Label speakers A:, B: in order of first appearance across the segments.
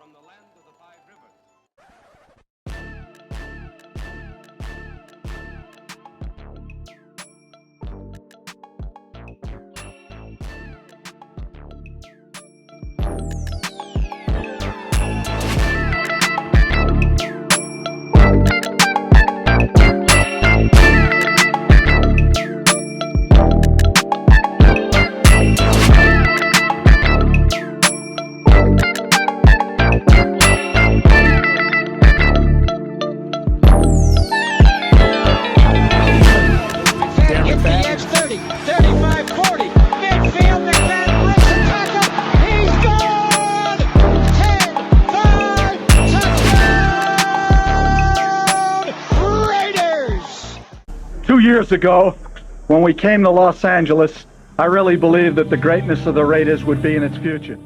A: from the land of the Five Rivers.
B: Years ago, when we came to Los Angeles, I really believed that the greatness of the Raiders would be in its future.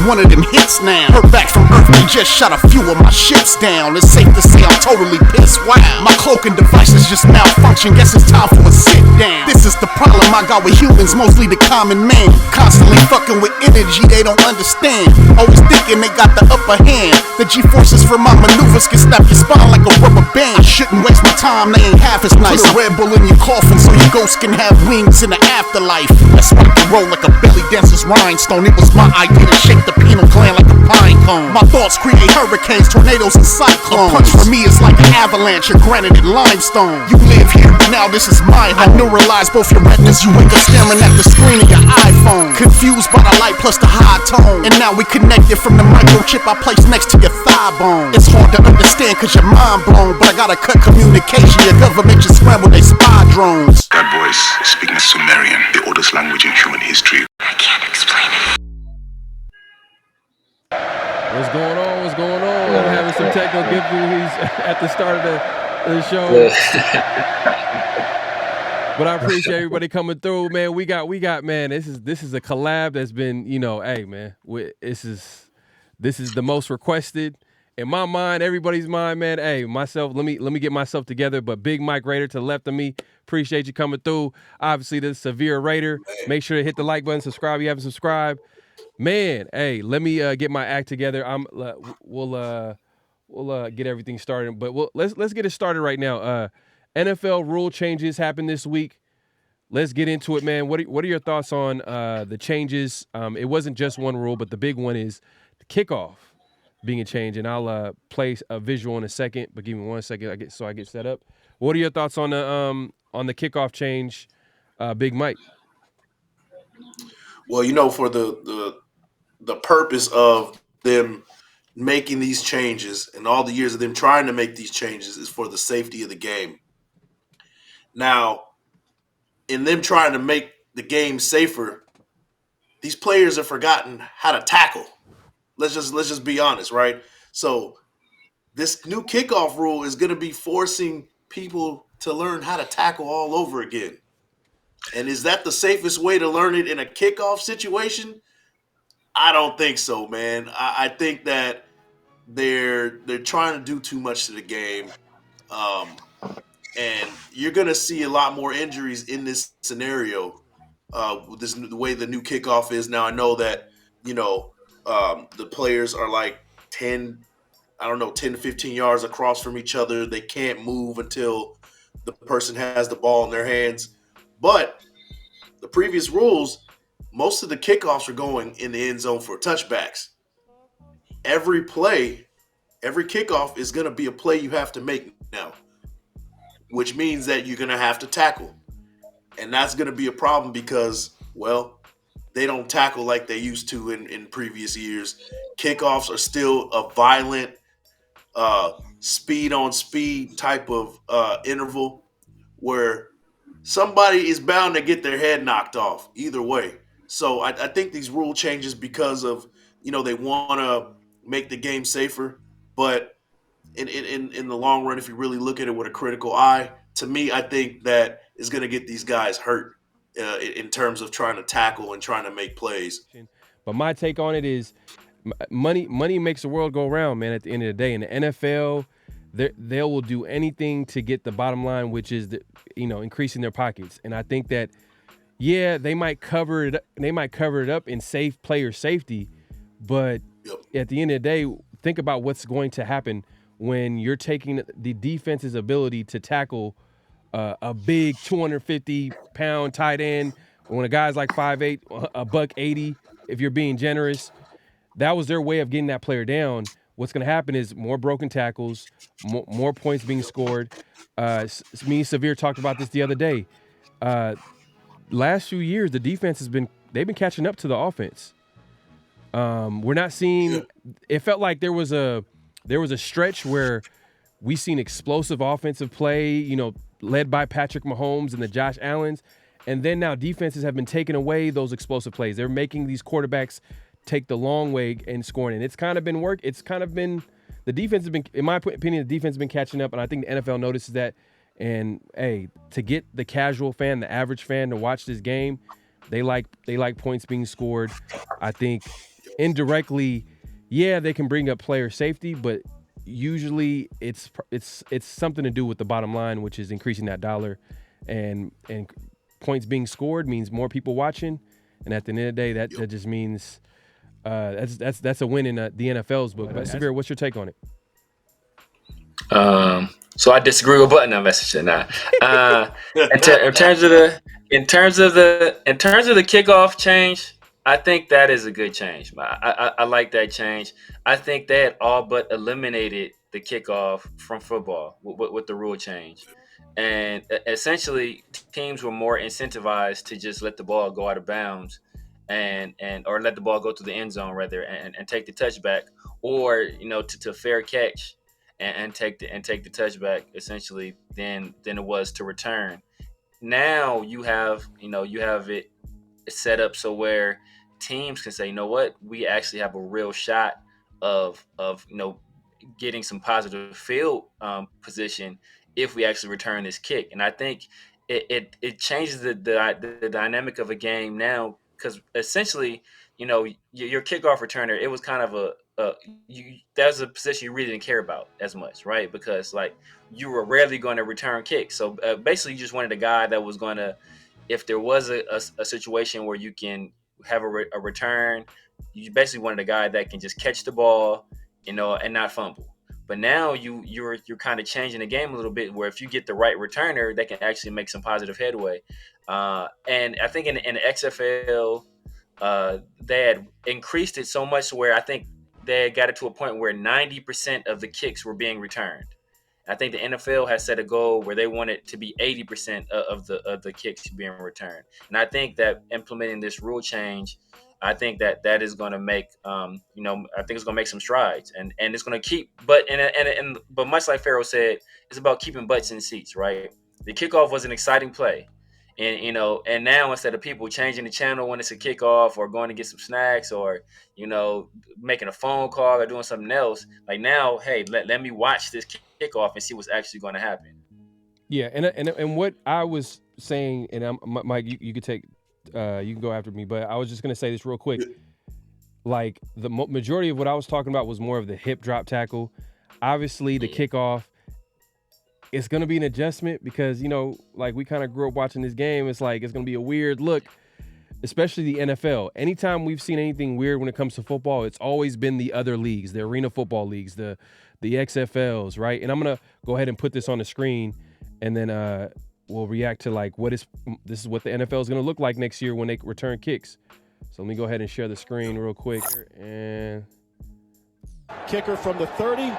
C: One of them hits now. Heard back from Earth, they just shot a few of my ships down. It's safe to say I'm totally pissed. Wow, my cloaking devices just malfunction. Guess it's time for a sit down. This is the problem I got with humans, mostly the common man. Constantly fucking with energy they don't understand. Always thinking they got the upper hand. The G-forces from my maneuvers can snap your spine like a rubber band. I shouldn't waste my time, they ain't half as nice. Put a Red Bull in your coffin so your ghost can have wings in the afterlife. Let's rock and roll like a belly dancer's rhinestone. It was my idea to shake the pineal gland like a pine cone. My thoughts create hurricanes, tornadoes, and cyclones. A punch for me is like an avalanche of granite and limestone. You live here, now this is my home. I neuralize both your retinas, you wake up staring at the screen of your iPhone. Confused by the light plus the high tone. And now we connected from the microchip I placed next to your thigh bone. It's hard to understand cause you're mind blown, but I gotta cut communication. Your government just scrambled they spy drones.
D: That voice speaking Sumerian, the oldest language in human history.
E: I can't explain it.
F: What's going on? What's going on? I'm having some technical difficulties at the start of the show. But I appreciate everybody coming through, man. We got, man. This is a collab that's been, hey, man. This is the most requested in my mind, everybody's mind, man. Hey, myself. Let me get myself together. But Big Mike Raider to the left of me. Appreciate you coming through. Obviously, the Severe Raider. Make sure to hit the like button, subscribe if you haven't subscribed. Man, hey, let me get my act together. We'll get everything started, but let's get it started right now. NFL rule changes happened this week. let's get into it, man. What are your thoughts on the changes? It wasn't just one rule, but the big one is the kickoff being a change. And I'll play a visual in a second, but give me 1 second. I get set up. What are your thoughts on the kickoff change, Big Mike?
A: Well, for the purpose of them making these changes and all the years of them trying to make these changes is for the safety of the game. Now, in them trying to make the game safer, these players have forgotten how to tackle. Let's just be honest, right? So this new kickoff rule is going to be forcing people to learn how to tackle all over again. And is that the safest way to learn it in a kickoff situation? I don't think so, man. I think that they're trying to do too much to the game, and you're going to see a lot more injuries in this scenario. With the way the new kickoff is now, I know that the players are like 10 to 15 yards across from each other. They can't move until the person has the ball in their hands. But the previous rules, most of the kickoffs are going in the end zone for touchbacks. Every kickoff is going to be a play you have to make now, which means that you're going to have to tackle. And that's going to be a problem because, well, they don't tackle like they used to in previous years. Kickoffs are still a violent, speed-on-speed type of interval where somebody is bound to get their head knocked off either way. So I think these rule changes because of, they want to make the game safer. But in the long run, if you really look at it with a critical eye, to me, I think that is going to get these guys hurt in terms of trying to tackle and trying to make plays.
F: But my take on it is money makes the world go round, man, at the end of the day. In the NFL, they will do anything to get the bottom line, which is increasing their pockets. And I think that, yeah, they might cover it up in safe player safety, but at the end of the day, think about what's going to happen when you're taking the defense's ability to tackle a big 250-pound tight end when a guy's like 5'8", $180, if you're being generous. That was their way of getting that player down. What's going to happen is more broken tackles, more points being scored. Me and Severe talked about this the other day. Last few years, the defense they've been catching up to the offense. We're not seeing. It felt like there was a stretch where we seen explosive offensive play, led by Patrick Mahomes and the Josh Allens, and then now defenses have been taking away those explosive plays. They're making these quarterbacks take the long way and scoring, and it's kind of been the defense has been, in my opinion, the defense has been catching up, and I think the NFL notices that. And hey, to get the casual fan, the average fan to watch this game, they like points being scored. I think indirectly, yeah, they can bring up player safety, but usually it's something to do with the bottom line, which is increasing that dollar, and points being scored means more people watching, and at the end of the day, that just means that's a win in the NFL's book. But Severe, what's your take on it?
E: So I disagree with Button on message now. In terms of the kickoff change, I think that is a good change. I like that change. I think they had all but eliminated the kickoff from football with the rule change, and essentially teams were more incentivized to just let the ball go out of bounds, or let the ball go to the end zone rather, and take the touchback, or to fair catch. And take the touchback essentially than it was to return. Now you have it set up so where teams can say, you know what, we actually have a real shot of getting some positive field position if we actually return this kick. And I think it changes the dynamic of a game now, because essentially your kickoff returner, it was kind of that was a position you really didn't care about as much, right? Because you were rarely going to return kicks. So basically, you just wanted a guy that was going to, if there was a situation where you can have a return, you basically wanted a guy that can just catch the ball, and not fumble. But now you're kind of changing the game a little bit, where if you get the right returner, that can actually make some positive headway. And I think in the XFL, they had increased it so much where I think they had got it to a point where 90% of the kicks were being returned. I think the NFL has set a goal where they want it to be 80% of the kicks being returned. And I think that implementing this rule change, I think that is going to make, I think it's going to make some strides, and it's going to keep. But much like Pharaoh said, it's about keeping butts in seats, right? The kickoff was an exciting play, and now instead of people changing the channel when it's a kickoff or going to get some snacks or making a phone call or doing something else, like now, hey, let me watch this kickoff and see what's actually going to happen.
F: Yeah, and what I was saying, and Mike, you could take, you can go after me, but I was just gonna say this real quick. Like the majority of what I was talking about was more of the hip drop tackle. Obviously, the kickoff, it's gonna be an adjustment because like we kind of grew up watching this game. It's like it's gonna be a weird look, especially the NFL. Anytime we've seen anything weird when it comes to football, it's always been the other leagues, the arena football leagues, the XFLs, right? And I'm gonna go ahead and put this on the screen, and then we'll react to like this is what the NFL is gonna look like next year when they return kicks. So let me go ahead and share the screen real quick. And
G: kicker from the 30,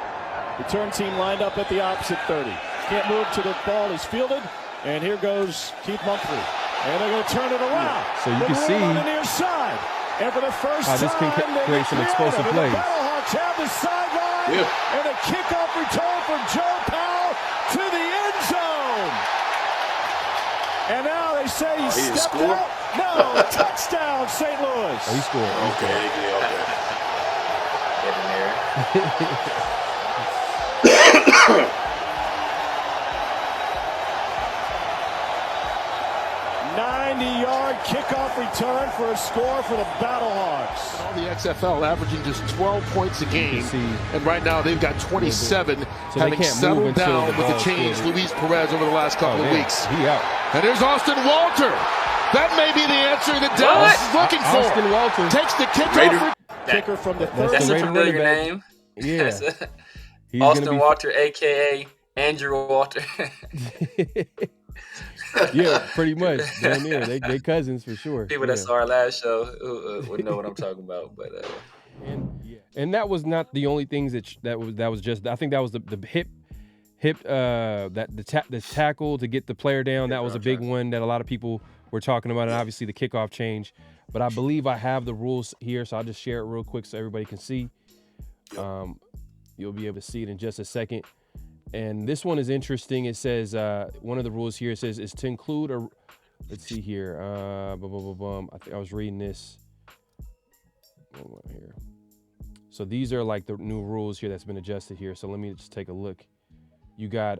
G: return team lined up at the opposite 30. Can't move to the ball is fielded, and here goes Keith Mumphrey. And they're going to turn it around.
F: So you can see
G: on the near side. And for the first
F: how this can create some explosive plays.
G: The Battlehawks have the sideline, and a kickoff return from Joe Powell to the end zone. And now they say he stepped out. No, touchdown, St. Louis.
F: Oh, he scored.
A: Okay.
E: Get in there.
G: 90-yard kickoff return for a score for the Battlehawks.
H: All the XFL averaging just 12 points a game, and right now they've got 27, having settled down with the change Luis Perez over the last couple of weeks.
F: He out.
H: And there's Austin Walter. That may be the answer that Dallas is looking for.
F: Austin Walter
H: Takes the kickoff.
G: Kicker from the 30.
E: That's a familiar name.
F: Yeah.
E: Austin Walter, a.k.a. Andrew Walter.
F: Yeah, pretty much. Damn near. They cousins for sure.
E: People that saw our last show would know what I'm talking about. But
F: and that was not the only things that was just. I think that was the hip the tackle to get the player down. That was a big one that a lot of people were talking about, and obviously the kickoff change. But I believe I have the rules here, so I'll just share it real quick so everybody can see. You'll be able to see it in just a second. And this one is interesting. It says one of the rules here says is to include a. Let's see here. I think I was reading this. Here. So these are like the new rules here that's been adjusted here. So let me just take a look. You got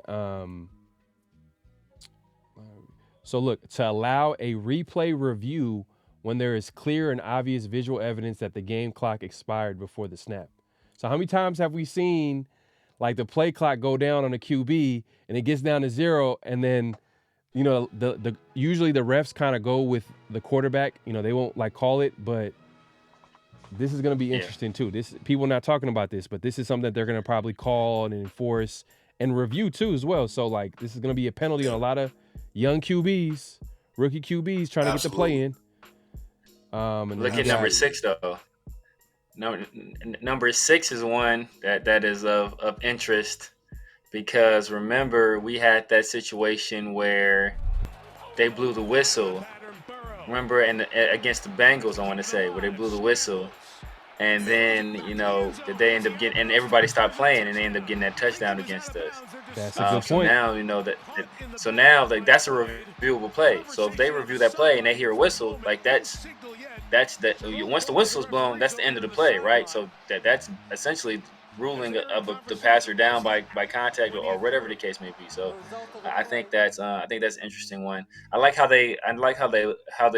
F: so look, to allow a replay review when there is clear and obvious visual evidence that the game clock expired before the snap. So how many times have we seen like the play clock go down on a QB and it gets down to 0, and then the usually the refs kind of go with the quarterback. They won't like call it, but this is going to be interesting too. This people are not talking about this, but this is something that they're going to probably call and enforce and review too as well. So like this is going to be a penalty on a lot of young QBs, rookie QBs trying to get the play in. And
E: look at number 6 though. Number 6 is one that is of interest, because remember we had that situation where they blew the whistle. Remember, against the Bengals, I want to say, where they blew the whistle, and then they end up getting, and everybody stopped playing, and they end up getting that touchdown against us.
F: That's a good point.
E: So now that's a reviewable play. So if they review that play and they hear a whistle, like that's that. Once the whistle's blown, that's the end of the play, right? So that's essentially ruling of the passer down by contact or whatever the case may be. So I think that's an interesting one. I like how they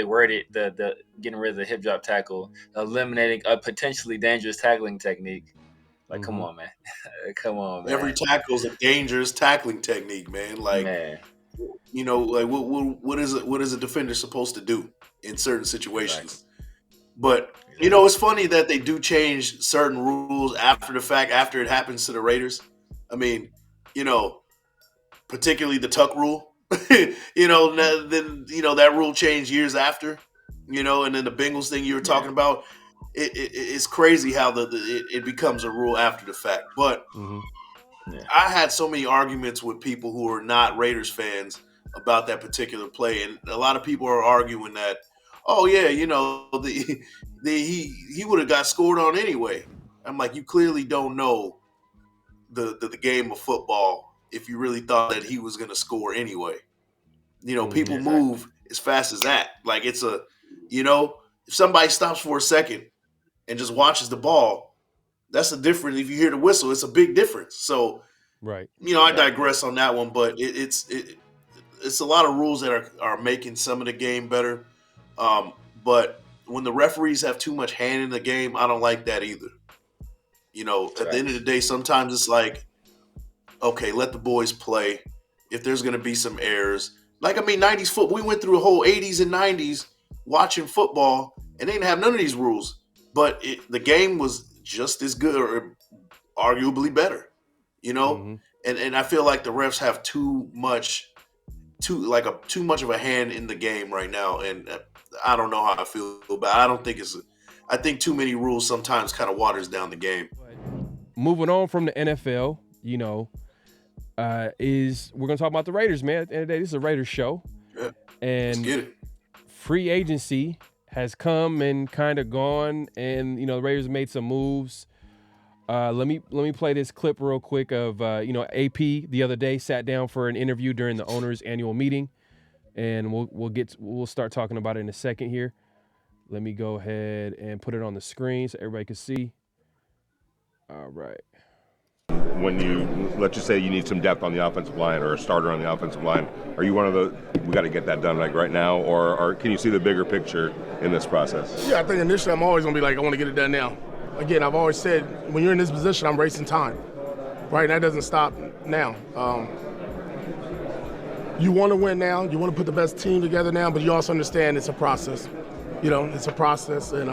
E: worded the getting rid of the hip drop tackle, eliminating a potentially dangerous tackling technique. Like, come on, man. Come on, man.
A: Every tackle is a dangerous tackling technique, man. Like, like what is a defender supposed to do in certain situations? Exactly. But it's funny that they do change certain rules after the fact, after it happens to the Raiders. I mean, particularly the tuck rule. then that rule changed years after, and then the Bengals thing you were talking about, it's crazy how it becomes a rule after the fact. But I had so many arguments with people who are not Raiders fans about that particular play, and a lot of people are arguing that, oh yeah, he would have got scored on anyway. I'm like, you clearly don't know the game of football if you really thought that he was going to score anyway. People move as fast as that. Like it's if somebody stops for a second and just watches the ball, that's a difference. If you hear the whistle, it's a big difference. So,
F: right.
A: I digress on that one, but it's a lot of rules that are making some of the game better. But when the referees have too much hand in the game, I don't like that either. At the end of the day, sometimes it's like, okay, let the boys play. If there's going to be some errors, 90s football, we went through the whole 80s and 90s watching football, and they didn't have none of these rules. But the game was just as good or arguably better, And I feel like the refs have too much of a hand in the game right now, and I don't know how I feel about it. I think too many rules sometimes kind of waters down the game.
F: Moving on from the NFL, we're gonna talk about the Raiders, man. At the end of the day, this is a Raiders show, and
A: let's get it.
F: Free agency has come and kind of gone, and the Raiders made some moves. Let me play this clip real quick of AP the other day sat down for an interview during the owners' annual meeting, and we'll start talking about it in a second here. Let me go ahead and put it on the screen so everybody can see. All right.
I: When let's just say you need some depth on the offensive line or a starter on the offensive line, are you one of the, we got to get that done right now, or can you see the bigger picture in this process?
J: Yeah, I think initially I'm always going to be like, I want to get it done now. Again, I've always said, when you're in this position, I'm racing time, right? And that doesn't stop now. You want to win now. You want to put the best team together now, but you also understand it's a process. It's a process, and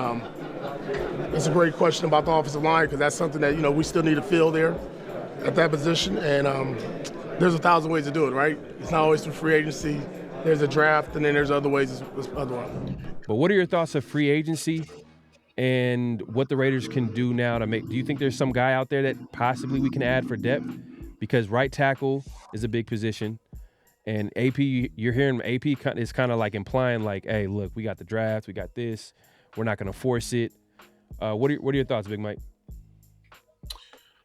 J: it's a great question about the offensive line because that's something that, we still need to fill there at that position, and there's 1,000 ways to do it, right? It's not always through free agency. There's a draft, and then there's other ways other ones.
F: But what are your thoughts of free agency and what the Raiders can do now to do you think there's some guy out there that possibly we can add for depth? Because right tackle is a big position, and AP, you're hearing AP is kind of like implying like, hey, look, we got the draft, we got this, we're not going to force it. What are your thoughts, Big Mike?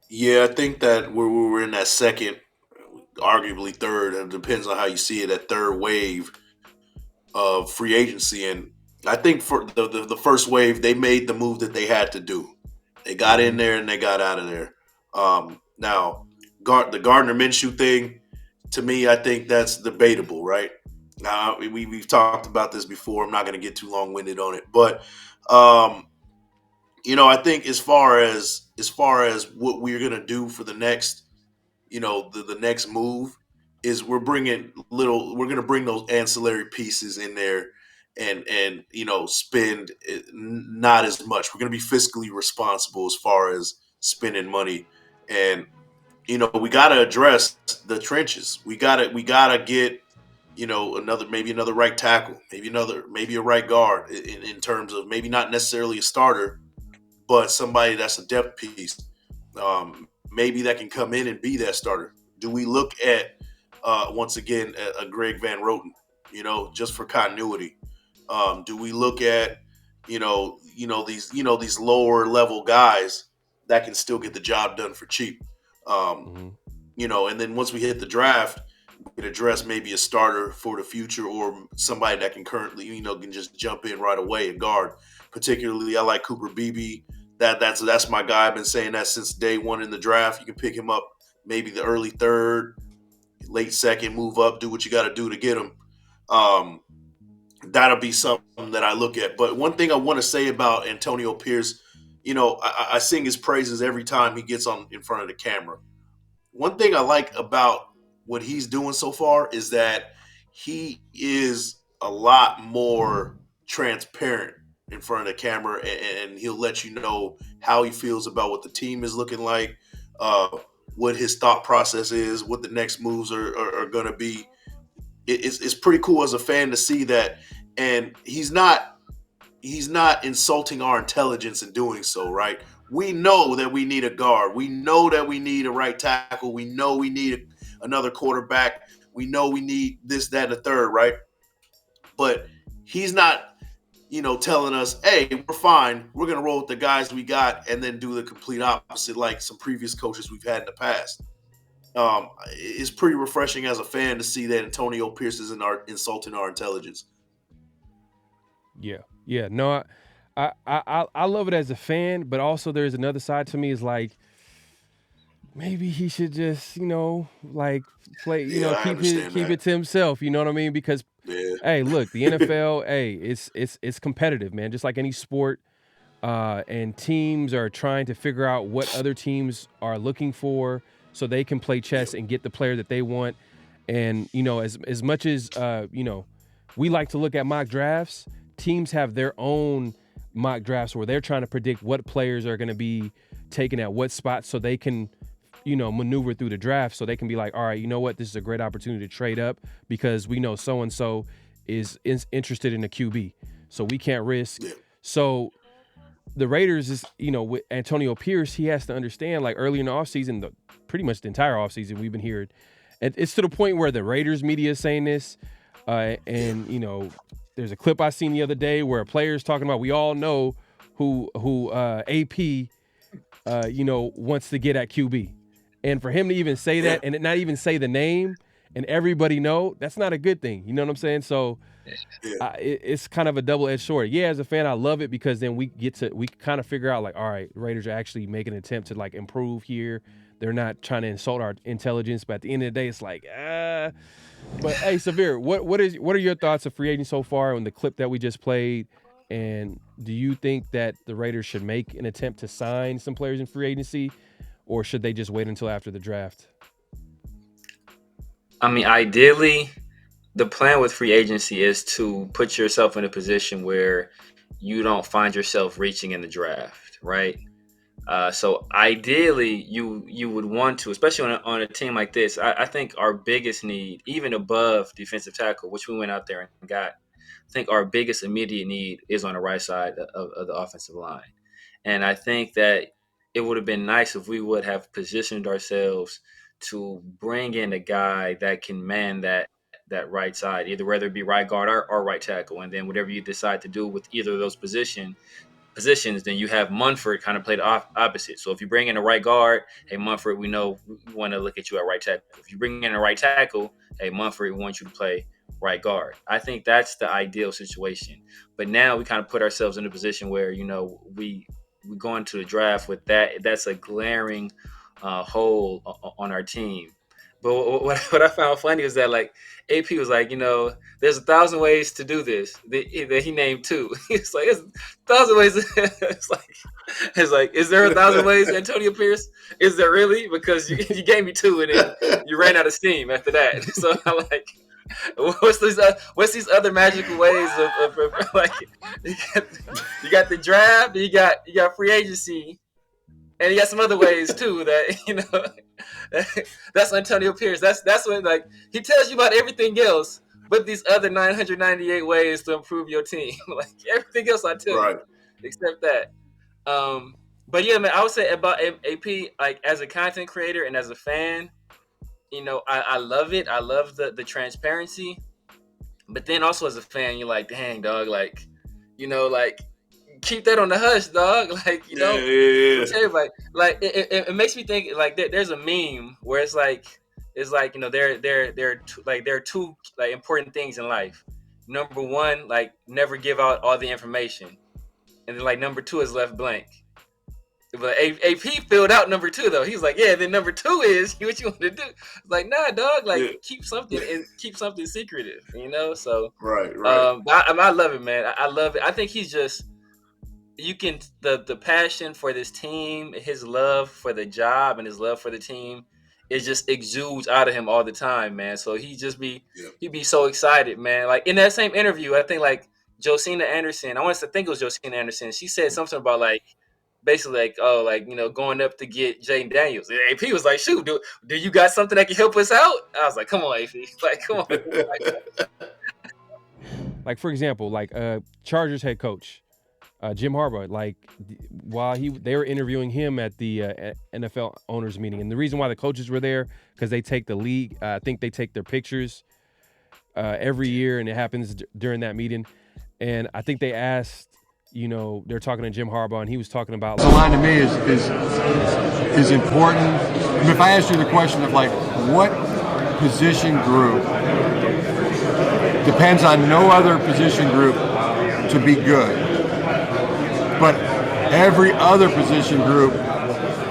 A: Yeah, I think that we're in that second, arguably third, and it depends on how you see it, that third wave of free agency. And I think for the first wave, they made the move that they had to do. They got in there and they got out of there. Now, the Gardner Minshew thing, to me, I think that's debatable, right? Now, we've talked about this before. I'm not going to get too long-winded on it. But, I think as far as what we're going to do for the next, the next move is we're going to bring those ancillary pieces in there and spend not as much. We're going to be fiscally responsible as far as spending money. And, we got to address the trenches. We got to get, another right tackle, maybe a right guard in terms of maybe not necessarily a starter, but somebody that's a depth piece. Maybe that can come in and be that starter. Do we look at, once again, a Greg Van Roten, just for continuity? Do we look at, these lower level guys that can still get the job done for cheap? And then once we hit the draft, we can address maybe a starter for the future or somebody that can currently, can just jump in right away and guard. Particularly, I like Cooper Beebe. That's my guy. I've been saying that since day one in the draft. You can pick him up maybe the early third, late second, move up, do what you got to do to get him. That'll be something that I look at. But one thing I want to say about Antonio Pierce, I sing his praises every time he gets in front of the camera. One thing I like about what he's doing so far is that he is a lot more transparent in front of the camera, and he'll let you know how he feels about what the team is looking like, what his thought process is, what the next moves are going to be. it's pretty cool as a fan to see that, and he's not insulting our intelligence in doing so, right? We know that we need a guard. We know that we need a right tackle. We know we need another quarterback. We know we need this, that, and the third, right? But he's not, telling us, hey, we're fine. We're going to roll with the guys we got and then do the complete opposite like some previous coaches we've had in the past. It's pretty refreshing as a fan to see that Antonio Pierce is insulting our intelligence.
F: Yeah. No, I love it as a fan, but also there's another side to me is like maybe he should just like play, keep it to himself. You know what I mean? Because hey, look, the NFL, hey, it's competitive, man. Just like any sport, and teams are trying to figure out what other teams are looking for, so they can play chess and get the player that they want. And as much as we like to look at mock drafts, teams have their own mock drafts where they're trying to predict what players are going to be taken at what spots, so they can maneuver through the draft, so they can be like, all right, you know what, this is a great opportunity to trade up because we know so and so is interested in a QB, so we can't risk. So the Raiders is, with Antonio Pierce, he has to understand, like early in the offseason, pretty much the entire offseason, we've been hearing, and it's to the point where the Raiders media is saying this, and there's a clip I seen the other day where a player's talking about, we all know who AP wants to get at QB. And for him to even say that and not even say the name and everybody know, that's not a good thing. You know what I'm saying? So it's kind of a double-edged sword. Yeah, as a fan, I love it because then we kind of figure out like, all right, Raiders are actually making an attempt to like improve here. They're not trying to insult our intelligence, but at the end of the day, it's like, But hey, Severe, what are your thoughts of free agents so far on the clip that we just played? And do you think that the Raiders should make an attempt to sign some players in free agency, or should they just wait until after the draft?
E: I mean, ideally, the plan with free agency is to put yourself in a position where you don't find yourself reaching in the draft, right? So ideally, you would want to, especially on a team like this. I think our biggest need, even above defensive tackle, which we went out there and got, I think our biggest immediate need is on the right side of the offensive line. And I think that it would have been nice if we would have positioned ourselves to bring in a guy that can man that right side, either whether it be right guard or right tackle. And then whatever you decide to do with either of those positions, then you have Munford kind of play the opposite. So if you bring in a right guard, hey, Munford, we know we want to look at you at right tackle. If you bring in a right tackle, hey, Munford, we want you to play right guard. I think that's the ideal situation. But now we kind of put ourselves in a position where, we go into the draft with that. That's a glaring hole on our team. But what I found funny was that, like, AP was like, there's 1,000 ways to do this. That he named 2. He's like, there's 1,000 ways. It's like, is there 1,000 ways, Antonio Pierce? Is there really? Because you gave me 2 and then you ran out of steam after that. So I'm like, what's these other magical ways of like, you got the draft, you got free agency, and you got some other ways too that that's Antonio Pierce. That's what, like, he tells you about everything else, but these other 998 ways to improve your team. Like everything else I tell you, except that. But yeah, man, I would say about AP, like as a content creator and as a fan, I love it. I love the transparency. But then also as a fan, you're like, dang, dog, like, like, keep that on the hush, dog. Like, everybody, like, it makes me think, like, there's a meme where it's like, there are two like important things in life. Number one, like, never give out all the information, and then like number 2 is left blank. But AP filled out number 2 though. He's like, yeah. Then number 2 is what you want to do. It's like, nah, dog. Like, keep something secretive. So
A: right.
E: I love it, man. I love it. I think he's just, the passion for this team, his love for the job, and his love for the team, it just exudes out of him all the time, man. So he'd be so excited, man. Like in that same interview, I think like Josina Anderson. I think it was Josina Anderson. She said something about like, basically going up to get Jayden Daniels. And AP was like, shoot, do you got something that can help us out? I was like, come on, AP. Like, come on.
F: Like, for example, Chargers head coach, Jim Harbaugh, while they were interviewing him at the NFL owners meeting, and the reason why the coaches were there, because they take the league, I think they take their pictures every year, and it happens during that meeting. And I think they asked, they're talking to Jim Harbaugh, and he was talking about
K: the line to me is important. I mean, if I asked you the question of what position group depends on no other position group to be good, but every other position group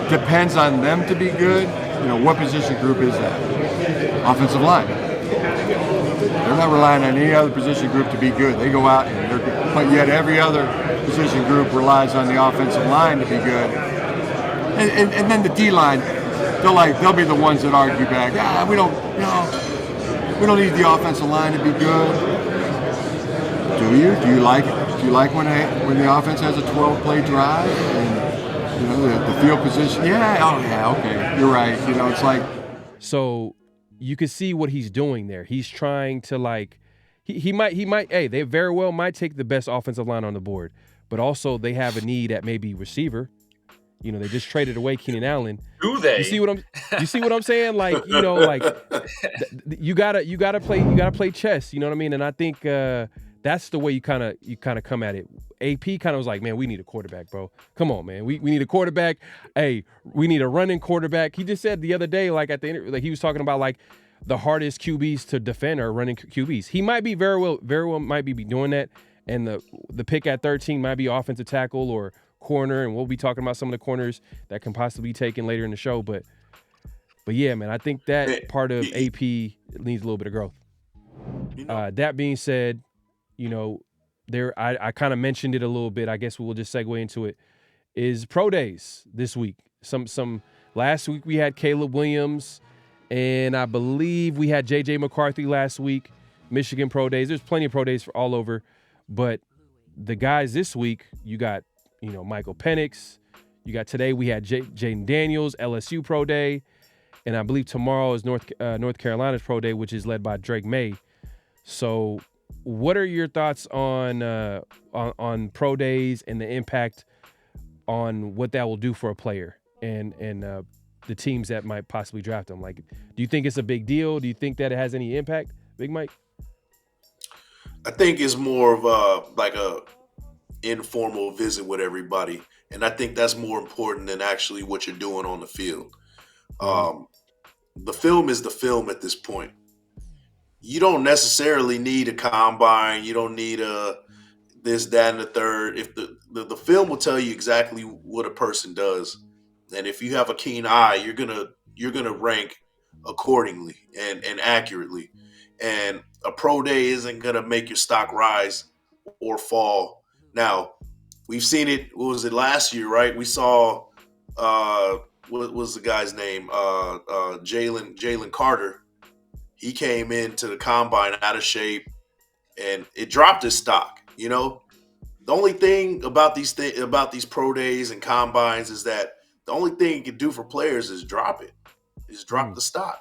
K: depends on them to be good, what position group is that? Offensive line. They're not relying on any other position group to be good. They go out and they're good. But yet every other position group relies on the offensive line to be good. And then the D-line, they'll be the ones that argue back, we don't need the offensive line to be good. Do you? Do you like it? Do you like when the offense has a 12-play drive and the field position? Yeah, okay, you're right. It's like.
F: So you can see what he's doing there. He's trying to he might. Hey, they very well might take the best offensive line on the board, but also they have a need at maybe receiver. They just traded away Keenan Allen.
E: Do they?
F: You see what I'm saying? You gotta play chess. You know what I mean? And I think that's the way you kind of come at it. AP kind of was like, man, we need a quarterback, bro. Come on, man. We need a quarterback. Hey, we need a running quarterback. He just said the other day, at the interview, he was talking about the hardest QBs to defend are running QBs. He might be very well might be doing that. And the pick at 13 might be offensive tackle or corner, and we'll be talking about some of the corners that can possibly be taken later in the show. But yeah, man, I think that part of AP needs a little bit of growth. That being said, I kind of mentioned it a little bit. I guess we'll just segue into it. Is pro days this week? Some last week we had Caleb Williams, and I believe we had JJ McCarthy last week. Michigan pro days. There's plenty of pro days for all over, but the guys this week, you got Michael Penix. You got today we had Jayden Daniels, LSU pro day, and I believe tomorrow is North Carolina's pro day, which is led by Drake Maye. So, what are your thoughts on pro days and the impact on what that will do for a player and the teams that might possibly draft them? Do you think it's a big deal? Do you think that it has any impact, Big Mike?
A: I think it's more of a informal visit with everybody, and I think that's more important than actually what you're doing on the field. The film is the film at this point. You don't necessarily need a combine. You don't need a this, that, and the third. If the film will tell you exactly what a person does, and if you have a keen eye, you're gonna rank accordingly and accurately. And a pro day isn't gonna make your stock rise or fall. Now, we've seen it. What was it last year? Right? We saw what was the guy's name? Jalen Carter. He came into the combine out of shape, and it dropped his stock. The only thing about these pro days and combines is that the only thing you can do for players is drop it, drop the stock.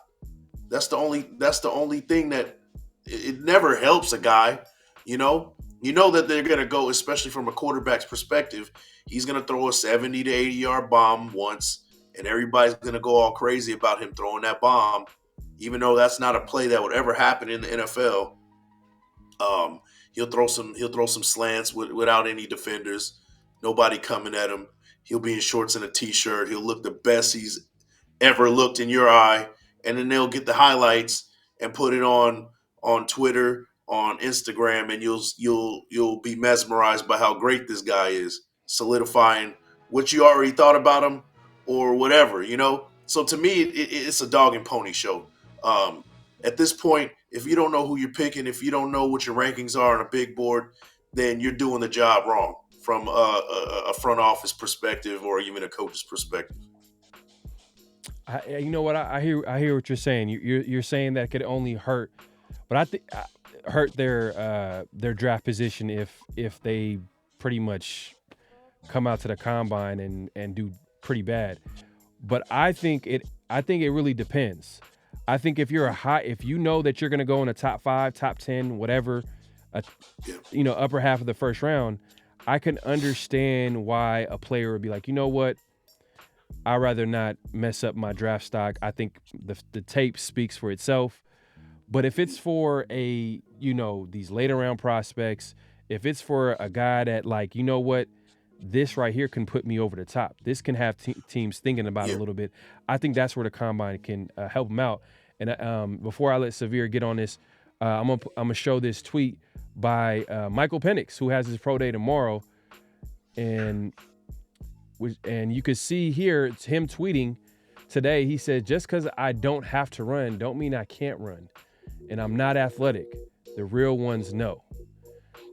A: That's the only thing that it never helps a guy. You know that they're gonna go, especially from a quarterback's perspective. He's gonna throw a 70 to 80-yard bomb once, and everybody's gonna go all crazy about him throwing that bomb. Even though that's not a play that would ever happen in the NFL, he'll throw some slants without any defenders, nobody coming at him. He'll be in shorts and a t-shirt. He'll look the best he's ever looked in your eye, and then they'll get the highlights and put it on Twitter, on Instagram, and you'll be mesmerized by how great this guy is, solidifying what you already thought about him or whatever. So to me, it's a dog and pony show. At this point, if you don't know who you're picking, if you don't know what your rankings are on a big board, then you're doing the job wrong from a front office perspective or even a coach's perspective.
F: You know what? I hear what you're saying. You're saying that could only hurt, but I think hurt their draft position if they pretty much come out to the combine and do pretty bad. But I think it really depends. I think if you know that you're going to go in the top 5, top 10, whatever, upper half of the first round, I can understand why a player would be like, you know what, I'd rather not mess up my draft stock. I think the tape speaks for itself. But if it's for these later round prospects, if it's for a guy that like, you know what, this right here can put me over the top. This can have teams thinking about it a little bit. I think that's where the combine can help them out. And before I let Severe get on this, I'm gonna show this tweet by Michael Penix, who has his pro day tomorrow, and you can see here it's him tweeting today. He said, "Just because I don't have to run, don't mean I can't run, and I'm not athletic. The real ones know."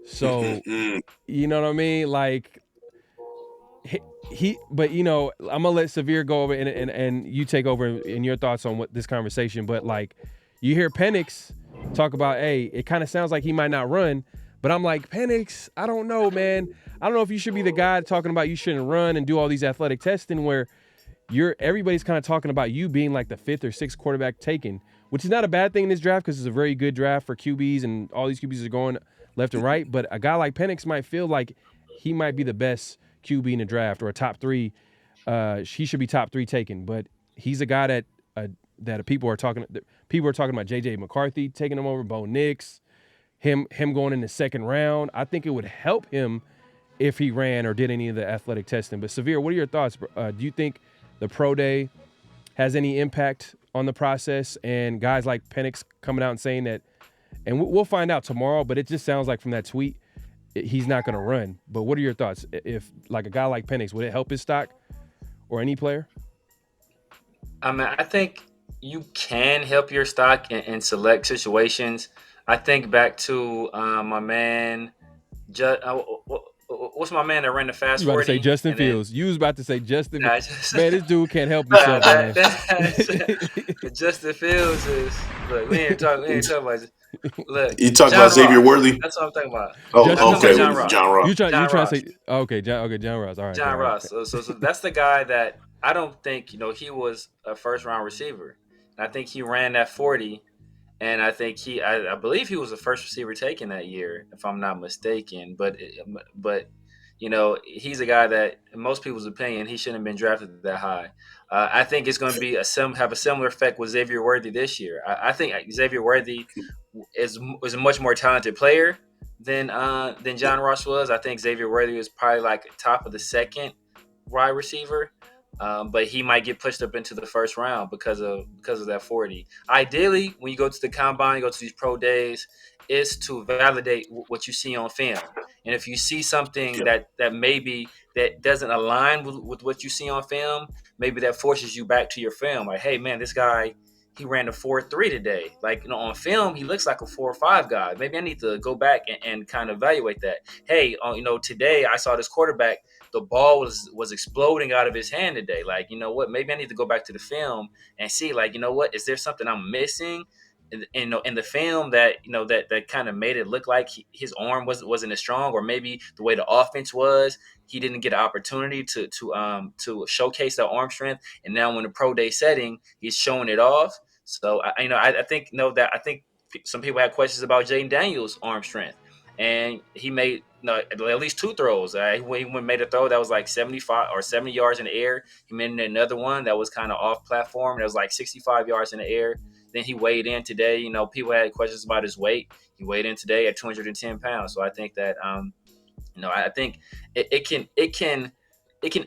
F: So, you know what I mean? Like but I'm gonna let Severe go over and you take over in your thoughts on what this conversation. But like, you hear Penix talk about, hey, it kind of sounds like he might not run, but I'm like, Penix, I don't know, man. I don't know if you should be the guy talking about you shouldn't run and do all these athletic testing where everybody's kind of talking about you being like the 5th or 6th quarterback taken, which is not a bad thing in this draft because it's a very good draft for QBs and all these QBs are going left and right. But a guy like Penix might feel like he might be the best QB in the draft or a top 3. He should be top 3 taken, but he's a guy that people are talking about. JJ McCarthy taking him over, Bo Nix, him going in the 2nd round. I think it would help him if he ran or did any of the athletic testing. But Severe, what are your thoughts? Do you think the pro day has any impact on the process, and guys like Penix coming out and saying that, and we'll find out tomorrow, but it just sounds like from that tweet, he's not going to run. But what are your thoughts? If like a guy like Penix, would it help his stock or any player?
E: I mean, I think you can help your stock in select situations. I think back to my man, what's my man that ran the fast 40?
F: You about to say Justin Fields. You was about to say Justin Fields. Man, this dude can't help himself, man.
E: Justin Fields is, look, we ain't talking about look.
A: You talking about Xavier Worthy?
E: That's what I'm talking about.
A: Oh, okay. John Ross.
F: You trying to say John Ross. All right.
E: John Ross. So that's the guy that I don't think, he was a first round receiver. And I think he ran that 40. And I think I believe he was the first receiver taken that year, if I'm not mistaken. But he's a guy that, in most people's opinion, he shouldn't have been drafted that high. I think it's going to be have a similar effect with Xavier Worthy this year. I think Xavier Worthy is a much more talented player than John Ross was. I think Xavier Worthy was probably like top of the 2nd wide receiver. But he might get pushed up into the 1st round because of that 40. Ideally, when you go to the combine, you go to these pro days, is to validate what you see on film. And if you see something that maybe that doesn't align with what you see on film, maybe that forces you back to your film. Like, hey, man, this guy, he ran a 4.3 today. Like, on film, he looks like a 4.5 guy. Maybe I need to go back and kind of evaluate that. Hey, today I saw this quarterback, the ball was exploding out of his hand today. Like, you know what? Maybe I need to go back to the film and see, like, you know what? Is there something I'm missing in the film that that kind of made it look like his arm wasn't as strong, or maybe the way the offense was, he didn't get an opportunity to showcase that arm strength. And now, when the pro day setting, he's showing it off. So I think some people had questions about Jayden Daniels' arm strength, and he made at least 2 throws. He made a throw that was like 75 or 70 yards in the air. He made another one that was kind of off platform. That was like 65 yards in the air. Then he weighed in today. People had questions about his weight. He weighed in today at 210 pounds. So I think that I think it can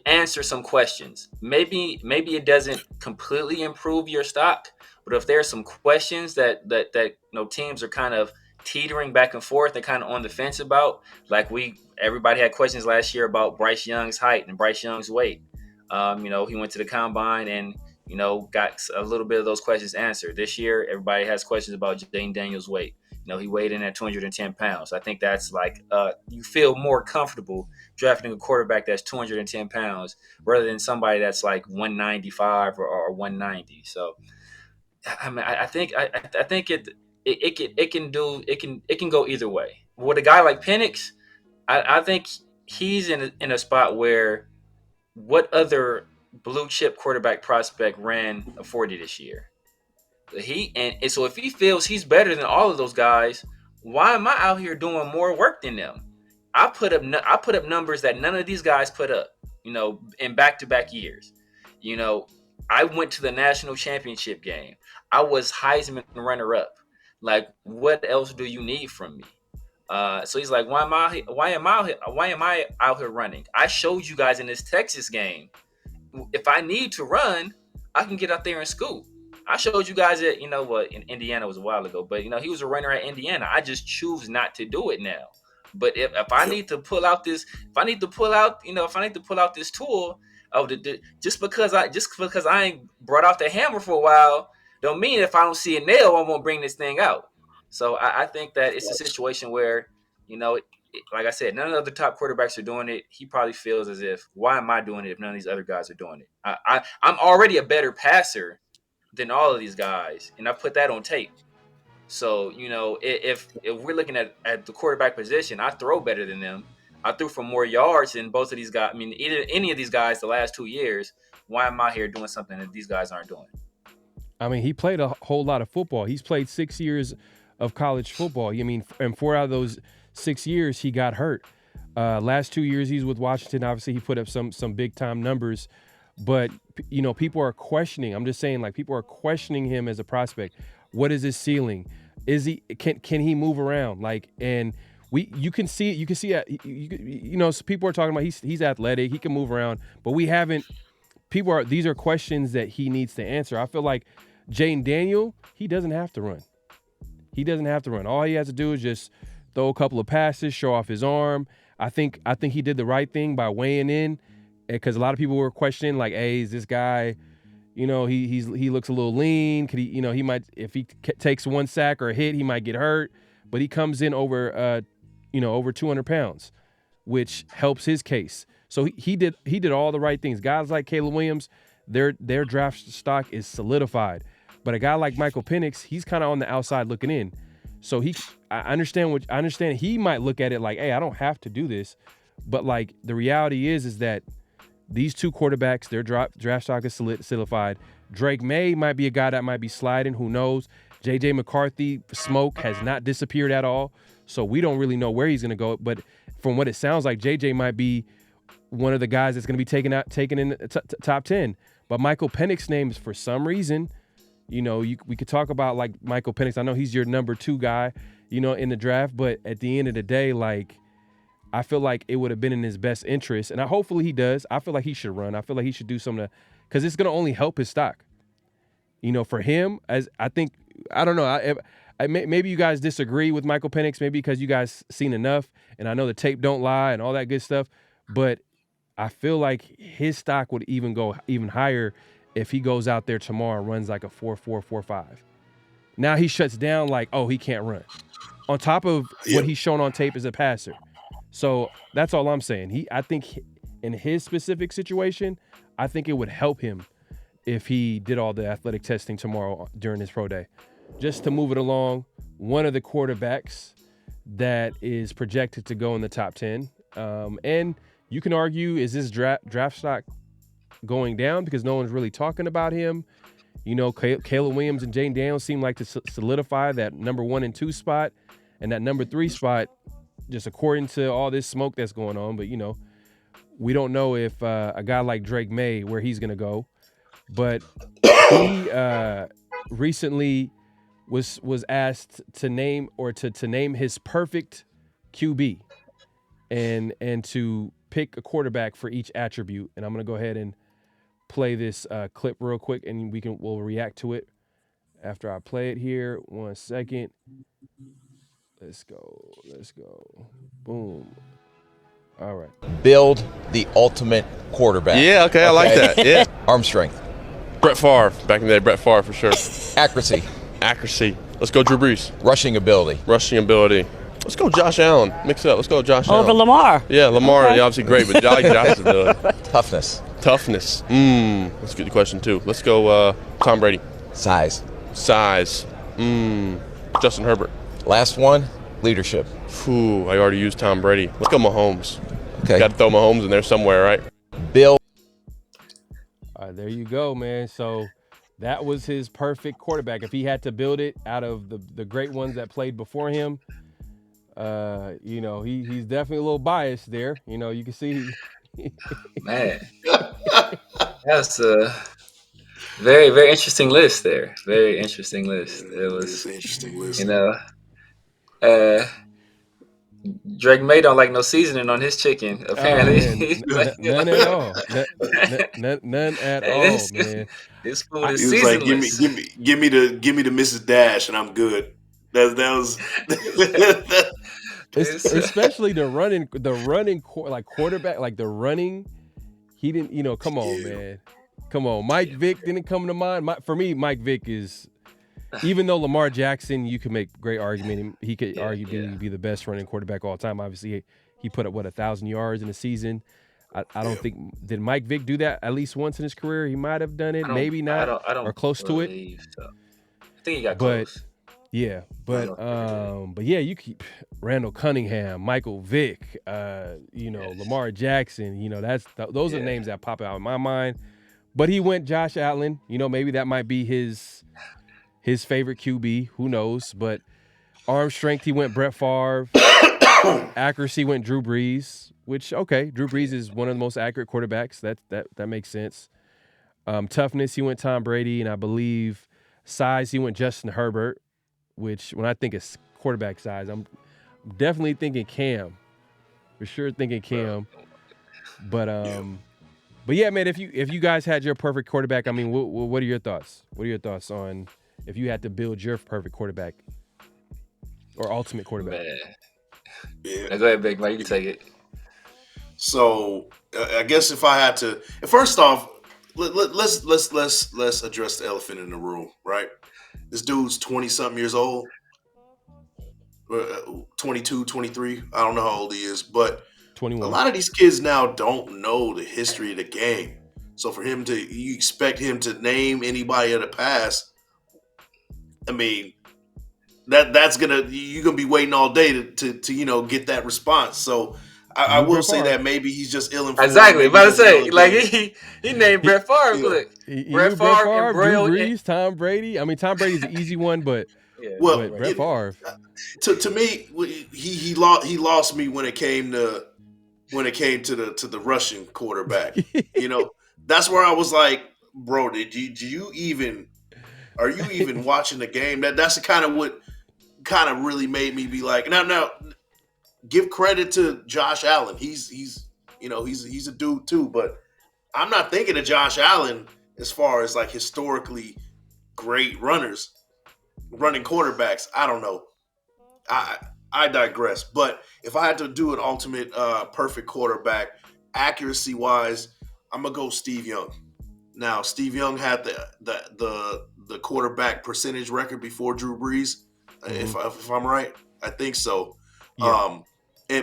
E: answer some questions. Maybe it doesn't completely improve your stock, but if there's some questions that teams are kind of teetering back and forth and kind of on the fence about, like everybody had questions last year about Bryce Young's height and Bryce Young's weight. He went to the combine and got a little bit of those questions answered. This year, everybody has questions about Jayden Daniels' weight. He weighed in at 210 pounds. I think that's like you feel more comfortable drafting a quarterback that's 210 pounds rather than somebody that's like 195 or 190. So, I mean, I think it can go either way. With a guy like Penix, I think he's in a spot where what other blue chip quarterback prospect ran a 40 this year? And so if he feels he's better than all of those guys, why am I out here doing more work than them? I put up numbers that none of these guys put up, in back-to-back years. I went to the national championship game. I was Heisman runner-up. Like, what else do you need from me? So he's like, why am I out here running? I showed you guys in this Texas game, if I need to run, I can get out there and scoop. I showed you guys that, in Indiana was a while ago, but he was a runner at Indiana. I just choose not to do it now. But if I need to pull out this tool, just because I ain't brought out the hammer for a while, don't mean if I don't see a nail, I won't bring this thing out. So I think that it's a situation where, like I said, none of the top quarterbacks are doing it. He probably feels as if, why am I doing it if none of these other guys are doing it? I'm already a better passer than all of these guys, and I put that on tape. So, if we're looking at the quarterback position, I throw better than them. I threw for more yards than both of these guys. I mean, any of these guys the last 2 years. Why am I here doing something that these guys aren't doing?
F: I mean, he played a whole lot of football. He's played 6 years of college football. I mean, and 4 out of those 6 years, he got hurt. Last 2 years, he's with Washington. Obviously, he put up some big-time numbers. But, people are questioning. I'm just saying, like, people are questioning him as a prospect. What is his ceiling? Can he move around? Like, and you can see it. You can see it. So people are talking about he's athletic. He can move around. But we haven't. These are questions that he needs to answer. I feel like Jayden Daniels, he doesn't have to run. He doesn't have to run. All he has to do is just throw a couple of passes, show off his arm. I think he did the right thing by weighing in, because a lot of people were questioning, like, hey, is this guy, he looks a little lean. Could he, he might, if he takes one sack or a hit, he might get hurt. But he comes in over 200 pounds, which helps his case. So he did all the right things. Guys like Caleb Williams, their draft stock is solidified. But a guy like Michael Penix, he's kind of on the outside looking in. So I understand he might look at it like, hey, I don't have to do this. But like the reality is that these two quarterbacks, their draft stock is solidified. Drake Maye might be a guy that might be sliding. Who knows? J.J. McCarthy smoke has not disappeared at all. So we don't really know where he's going to go. But from what it sounds like, J.J. might be one of the guys that's going to be taken in the top 10. But Michael Penix's name is, for some reason, we could talk about like Michael Penix. I know he's your number 2 guy, in the draft. But at the end of the day, like, I feel like it would have been in his best interest. And hopefully he does. I feel like he should run. I feel like he should do something because it's going to only help his stock. For him, as I think, I don't know. Maybe you guys disagree with Michael Penix, maybe because you guys seen enough. And I know the tape don't lie and all that good stuff. But I feel like his stock would go even higher if he goes out there tomorrow and runs like a 4.4, 4.5. Now he shuts down like, oh, he can't run. On top of what he's shown on tape as a passer. So that's all I'm saying. I think in his specific situation, I think it would help him if he did all the athletic testing tomorrow during his pro day. Just to move it along, one of the quarterbacks that is projected to go in the top 10. And you can argue, is this draft stock going down because no one's really talking about him? Caleb Williams and Jayden Daniels seem like to solidify that number 1 and 2 spot, and that number 3 spot, just according to all this smoke that's going on. But, we don't know if a guy like Drake Maye, where he's going to go. But he recently was asked to name his perfect QB and to pick a quarterback for each attribute. And I'm going to go ahead and play this clip real quick, and we'll react to it after I play it here. 1 second. Let's go. Boom. All right.
L: Build the ultimate quarterback.
M: Yeah, okay, I like that. Yeah.
L: Arm strength.
M: Brett Favre. Back in the day, Brett Favre for sure.
L: Accuracy.
M: Let's go Drew Brees.
L: Rushing ability.
M: Let's go Josh Allen. Mix it up. Let's go Josh Allen.
N: Over Lamar.
M: Yeah, Lamar, okay. Obviously great, but I like Josh's ability.
L: Toughness.
M: That's a good question, too. Let's go Tom Brady.
L: Size.
M: Justin Herbert.
L: Last one, leadership.
M: I already used Tom Brady. Let's go Mahomes.
L: Okay.
M: Got to throw Mahomes in there somewhere, right?
L: Bill.
F: There you go, man. So that was his perfect quarterback. If he had to build it out of the great ones that played before him, he's definitely a little biased there. You can see.
E: Man, that's a very, very interesting list there. Very interesting list. It was
A: an interesting list.
E: Drake Maye don't like no seasoning on his chicken. Apparently,
F: none at all. None at all, man.
E: This food is
A: he was like,
E: seasonless.
A: give me the Mrs. Dash, and I'm good. That was.
F: Especially the running like quarterback, like the running. He didn't, come on, man. Come on. Mike Vick didn't come to mind. For me, Mike Vick is, even though Lamar Jackson, you could make great argument. He could arguably be the best running quarterback of all time. Obviously, he put up, 1,000 yards in a season. I don't think, did Mike Vick do that at least once in his career? He might have done it, maybe not, or close to it.
E: So. I think he got close.
F: Yeah, but yeah, you keep Randall Cunningham, Michael Vick, Lamar Jackson. Those are names that pop out in my mind. But he went Josh Allen. Maybe that might be his favorite QB. Who knows? But arm strength, he went Brett Favre. Accuracy went Drew Brees. Which Drew Brees is one of the most accurate quarterbacks. That makes sense. Toughness, he went Tom Brady, and I believe size, he went Justin Herbert. Which, when I think of quarterback size, I'm definitely thinking Cam. For sure thinking Cam. But yeah, man, if you guys had your perfect quarterback, I mean, what are your thoughts? What are your thoughts on if you had to build your perfect quarterback or ultimate quarterback?
E: Man. Yeah. Now go ahead, Big Mike. You can take it.
A: So I guess if I had to, first off, let's address the elephant in the room, right? This dude's 20-something years old, 22, 23. I don't know how old he is, but
F: 21.
A: A lot of these kids now don't know the history of the game. So for him you expect him to name anybody of the past. I mean, you're gonna be waiting all day to get that response. So I will say that maybe he's just ill-informed.
E: Exactly, about to say, like he named Brett Favre. Look,
F: Brett Favre, Drew Brees, Tom Brady. I mean, Tom Brady's an easy one, but Brett Favre.
A: To me, he lost me when it came to the Russian quarterback. That's where I was like, bro, are you even watching the game? That's what really made me be like, now. Give credit to Josh Allen. He's a dude too, but I'm not thinking of Josh Allen as far as like historically great running quarterbacks. I don't know. I digress. But if I had to do an ultimate perfect quarterback, accuracy wise, I'm gonna go Steve Young. Now, Steve Young had the quarterback percentage record before Drew Brees, if I'm right. I think so. Yeah.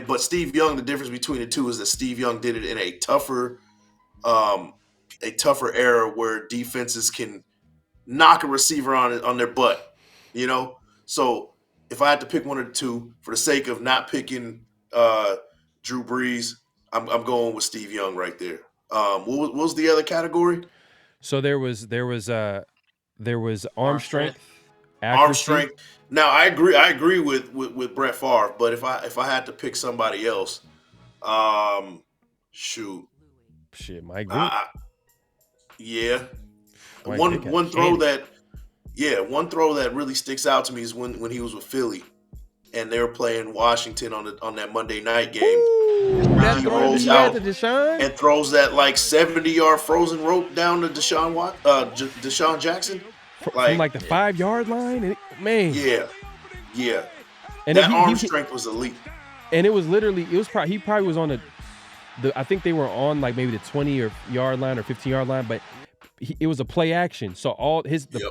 A: But Steve Young, the difference between the two is that Steve Young did it in a tougher era where defenses can knock a receiver on their butt, So if I had to pick one of the two, for the sake of not picking Drew Brees, I'm going with Steve Young right there. What was the other category?
F: So there was arm strength.
A: Accuracy. Arm strength. Now I agree with Brett Favre, but if I had to pick somebody else, Mike
F: Vick.
A: Yeah. One throw that really sticks out to me is when he was with Philly and they were playing Washington on that Monday night game.
F: That throw he had to Deshaun
A: and throws that like 70-yard frozen rope down to Deshaun Jackson.
F: From like the 5-yard line, man.
A: Yeah.
F: And
A: that arm strength was elite.
F: And he probably was on I think they were on like maybe the 20-yard line or 15-yard line, but it was a play action. So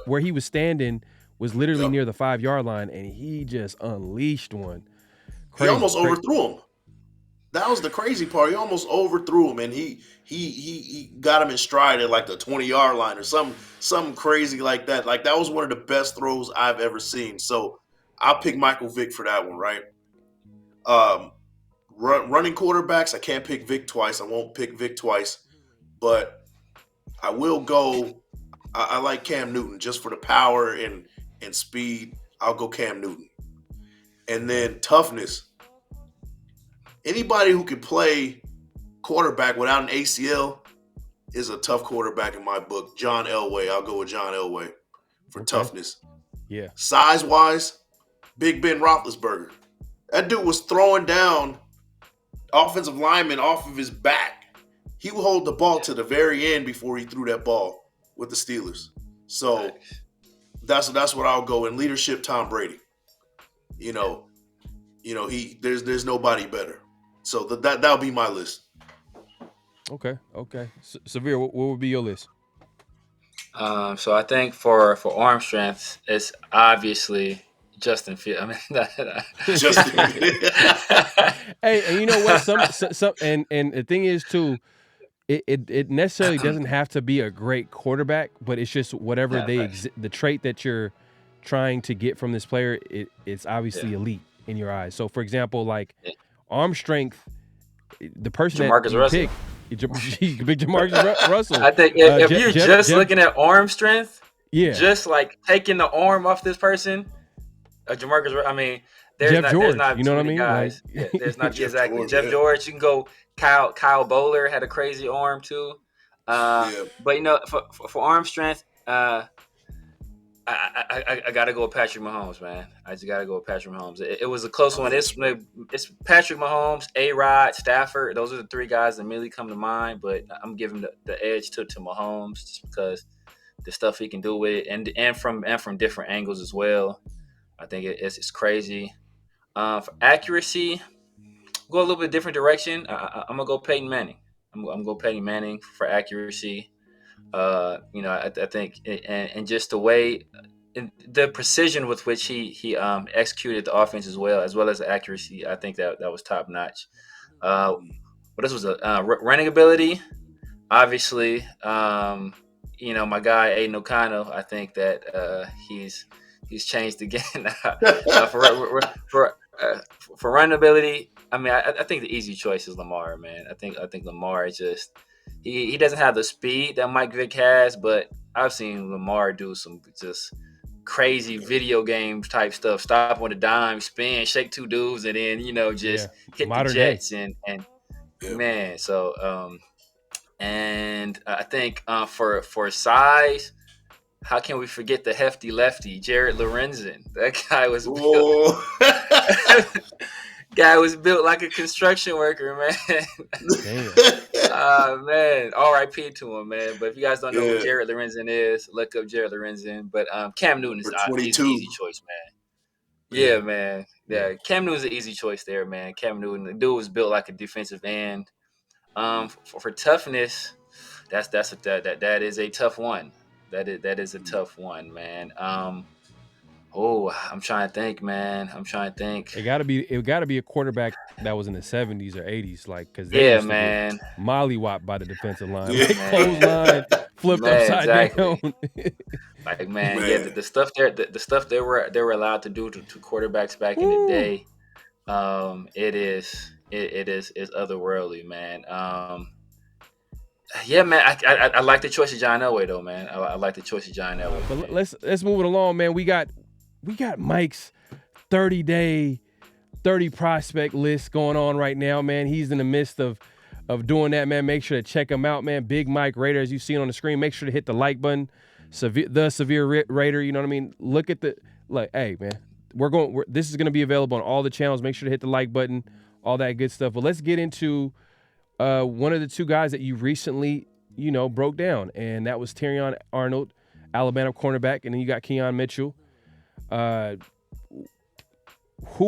F: where he was standing was literally near the 5-yard line, and he just unleashed one.
A: He almost overthrew him. That was the crazy part. He almost overthrew him, and he got him in stride at like the 20-yard line or something crazy like that. Like that was one of the best throws I've ever seen. So I'll pick Michael Vick for that one, right? running quarterbacks, I can't pick Vic twice. I won't pick Vic twice, but I will go. I like Cam Newton just for the power and speed. I'll go Cam Newton. And then toughness. Anybody who can play quarterback without an ACL is a tough quarterback in my book. John Elway. I'll go with John Elway for toughness.
F: Yeah.
A: Size-wise, Big Ben Roethlisberger. That dude was throwing down offensive linemen off of his back. He would hold the ball to the very end before he threw that ball with the Steelers. So that's what I'll go. In leadership, Tom Brady. There's nobody better. So that'll be my list.
F: Okay. Severe, what would be your list?
E: So I think for arm strength, it's obviously Justin Fields. I mean,
A: Justin.
F: Hey, and you know what? Some and the thing is too, it necessarily doesn't have to be a great quarterback, but it's just whatever the trait that you're trying to get from this player, it's obviously elite in your eyes. So, for example, like arm strength, the person
E: Jamarcus
F: that you pick, you can pick Jamarcus Russell.
E: I think if you're just looking at arm strength, just like taking the arm off this person, Jamarcus. I mean, there's not
F: you know what I mean?
E: Guys.
F: Like,
E: there's not
A: Jeff
E: exactly
A: George,
E: Jeff George. You can go Kyle Bowler had a crazy arm too. But for arm strength, I gotta go with Patrick Mahomes, man. I just gotta go with Patrick Mahomes. It was a close one. It's Patrick Mahomes, A-Rod, Stafford. Those are the three guys that immediately come to mind. But I'm giving the edge to Mahomes just because the stuff he can do with it, and from different angles as well. I think it's crazy. For accuracy, go a little bit different direction. I'm gonna go Peyton Manning. I'm gonna go Peyton Manning for accuracy. I think, and just the way, the precision with which he executed the offense as well as the accuracy, I think that was top notch. But this was a running ability, obviously. My guy Aiden O'Connell, I think that he's changed again for running ability. I mean, I think the easy choice is Lamar, man. I think Lamar is just. He doesn't have the speed that Mike Vick has, but I've seen Lamar do some just crazy video game type stuff. Stop on a dime, spin, shake two dudes, and then hit the Jets and man. So and I think for size, how can we forget the hefty lefty Jared Lorenzen? That guy was built. Guy was built like a construction worker, man. Man, R.I.P. to him, man. But if you guys don't know who Jared Lorenzen is, look up Jared Lorenzen. But Cam Newton is an easy choice, man. Yeah, man. Yeah, Cam Newton's an easy choice there, man. Cam Newton, the dude was built like a defensive end. For toughness, that is a tough one. That is a tough one, man. I'm trying to think, man. It
F: got to be a quarterback that was in the 70s or 80s, like, because they used to get mollywopped by the defensive line, like clothesline, flipped upside down.
E: Like, man, the stuff they were allowed to do to quarterbacks back in the day, it is otherworldly, man. Yeah, man. I like the choice of John Elway, though, man. I like the choice of John Elway.
F: But let's move it along, man. We got Mike's 30-day, 30 prospect list going on right now, man. He's in the midst of doing that, man. Make sure to check him out, man. Big Mike Raider, as you see on the screen. Make sure to hit the like button. The Severe Raider, you know what I mean? Look at hey, man. This is going to be available on all the channels. Make sure to hit the like button, all that good stuff. But let's get into one of the two guys that you recently, broke down, and that was Terrion Arnold, Alabama cornerback, and then you got Keon Mitchell. Who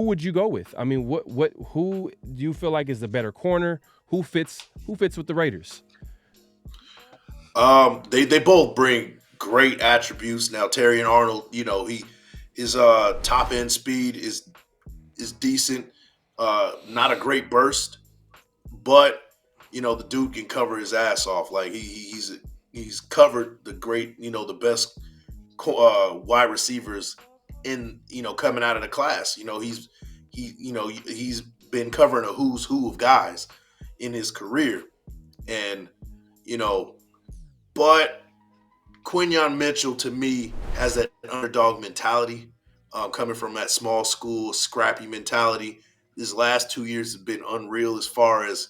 F: would you go with? I mean, who do you feel like is the better corner? Who fits with the Raiders?
A: They both bring great attributes. Now, Terrion Arnold, his top end speed is decent. Not a great burst, but the dude can cover his ass off. Like he's covered the best wide receivers in coming out of the class. He's been covering a who's who of guys in his career. And, but Quinyon Mitchell, to me, has that underdog mentality, coming from that small school, scrappy mentality. His last 2 years have been unreal as far as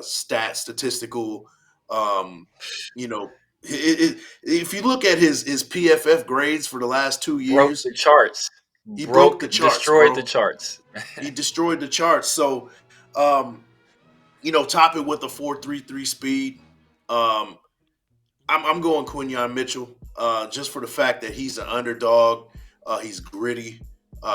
A: statistical. You know, if you look at his PFF grades for the last 2
E: Broke
A: years,
E: the charts.
A: he broke the charts,
E: Destroyed the
A: bro.
E: charts.
A: He destroyed the charts. So, top it with a 4.33 speed. I'm going Quinyon Mitchell, just for the fact that he's an underdog. He's gritty.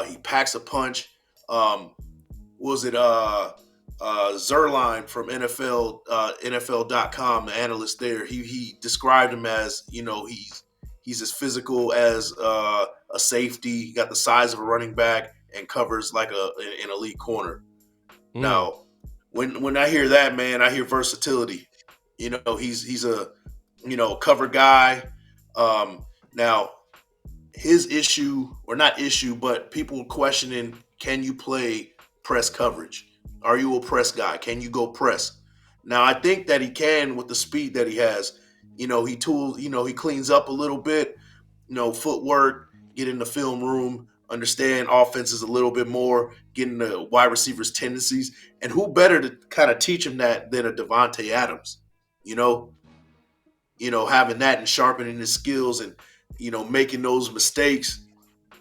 A: He packs a punch. Was it Zerline from NFL.com, the analyst there? He described him as, he's as physical as a safety. He got the size of a running back and covers like an elite corner. Now, when I hear that, man, I hear versatility. He's a cover guy. Now, his issue, or not issue, but people questioning, can you play press coverage? Are you a press guy? Can you go press? Now, I think that he can with the speed that he has. He cleans up a little bit, footwork, get in the film room, understand offenses a little bit more, getting the wide receivers' tendencies. And who better to kind of teach him that than a Devontae Adams? Having that and sharpening his skills and, making those mistakes,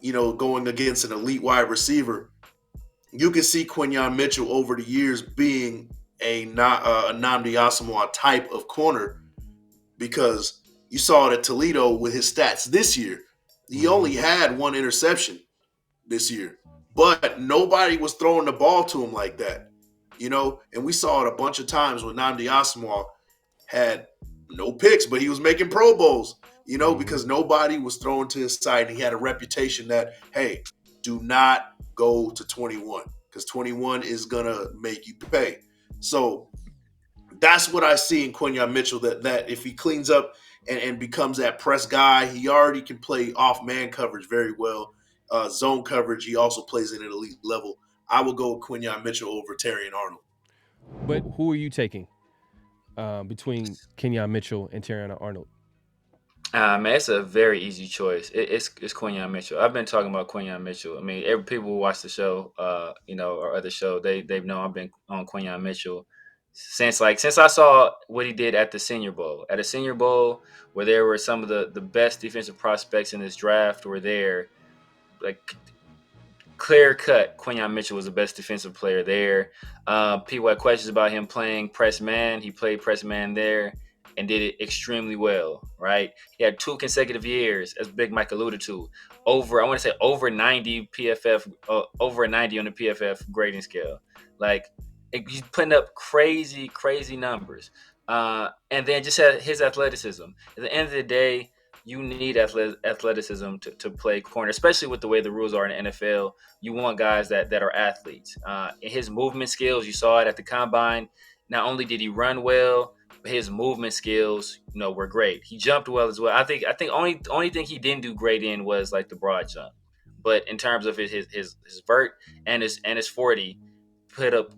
A: going against an elite wide receiver. You can see Quinyon Mitchell over the years being a Nnamdi Asomugha type of corner, because you saw it at Toledo with his stats this year. He only had one interception this year, but nobody was throwing the ball to him like that, and we saw it a bunch of times when Nnamdi Asomugha had no picks, but he was making Pro Bowls, because nobody was throwing to his side. And he had a reputation that, hey, do not go to 21, because 21 is going to make you pay. So that's what I see in Quinyon Mitchell, that if he cleans up and becomes that press guy, he already can play off man coverage very well. Zone coverage, he also plays at an elite level. I will go with Quinyon Mitchell over Terrion Arnold.
F: But who are you taking between Quinyon Mitchell and Terrion Arnold?
E: Man, it's a very easy choice. It's Quinyon Mitchell. I've been talking about Quinyon Mitchell. I mean, every people who watch the show, or other show, they've known I've been on Quinyon Mitchell since I saw what he did at the Senior Bowl. At a Senior Bowl, where there were some of the best defensive prospects in this draft were there, like clear cut, Quinyon Mitchell was the best defensive player there. People had questions about him playing press man. He played press man there and did it extremely well, right? He had 2 consecutive years, as Big Mike alluded to, over 90 PFF, over a 90 on the PFF grading scale. Like, he's putting up crazy, crazy numbers. And then just his athleticism. At the end of the day, you need athleticism to play corner, especially with the way the rules are in the NFL. You want guys that are athletes. His movement skills, you saw it at the combine. Not only did he run well, but his movement skills, were great. He jumped well as well. I think only thing he didn't do great in was like the broad jump. But in terms of his vert and his 40, put up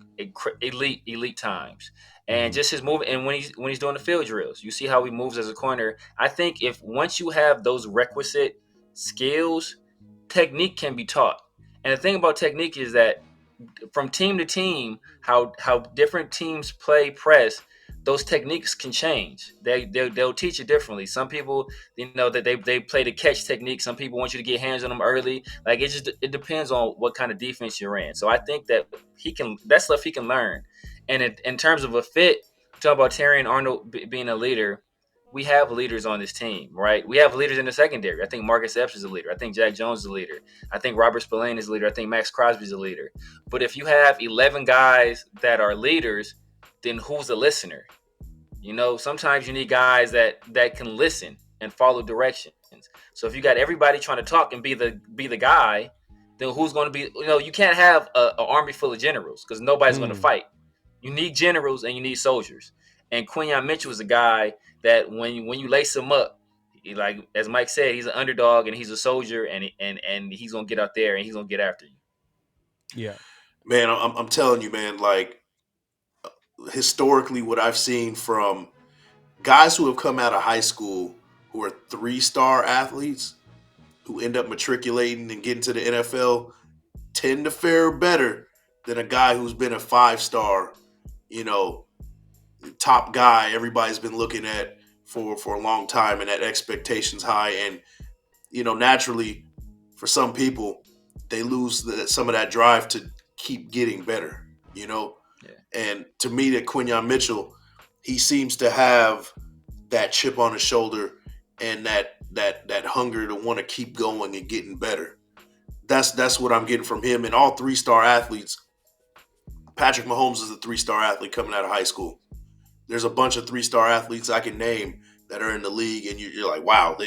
E: elite times. And just his movement, and when he's doing the field drills, you see how he moves as a corner. I think if once you have those requisite skills, technique can be taught. And the thing about technique is that from team to team, how different teams play press, those techniques can change. They'll teach it differently. Some people, that they play the catch technique. Some people want you to get hands on them early. Like, it depends on what kind of defense you're in. So I think that that's stuff he can learn. And in terms of a fit, talk about Terrion Arnold being a leader. We have leaders on this team, right? We have leaders in the secondary. I think Marcus Epps is a leader. I think Jack Jones is a leader. I think Robert Spillane is a leader. I think Max Crosby is a leader. But if you have 11 guys that are leaders, then who's a listener? Sometimes you need guys that can listen and follow directions. So if you got everybody trying to talk and be the guy, then who's going to be? You can't have an army full of generals, because nobody's going to fight. You need generals and you need soldiers. And Quinyon Mitchell is a guy that when you lace him up, like as Mike said, he's an underdog and he's a soldier, and he's gonna get out there and he's gonna get after you.
F: Yeah.
A: Man, I'm telling you, man. Like historically, what I've seen from guys who have come out of high school who are 3-star athletes who end up matriculating and getting to the NFL tend to fare better than a guy who's been a 5-star, you know, top guy everybody's been looking at for a long time, and that expectations high. And naturally, for some people, they lose some of that drive to keep getting better.
E: Yeah.
A: And to me, that Quinyon Mitchell, he seems to have that chip on his shoulder and that hunger to want to keep going and getting better. That's what I'm getting from him. And all 3-star athletes. Patrick Mahomes is a 3-star athlete coming out of high school. There's a bunch of 3-star athletes I can name that are in the league, and you're like, wow,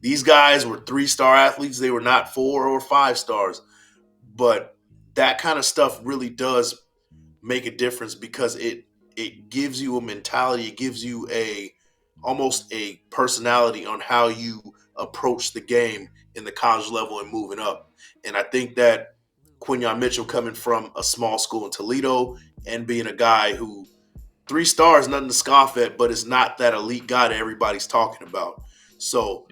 A: these guys were 3-star athletes. They were not 4 or 5 stars. But that kind of stuff really does make a difference because it gives you a mentality. It gives you almost a personality on how you approach the game in the college level and moving up. And I think that Quinyon Mitchell, coming from a small school in Toledo and being a guy who 3 stars, nothing to scoff at, but it's not that elite guy that everybody's talking about. So,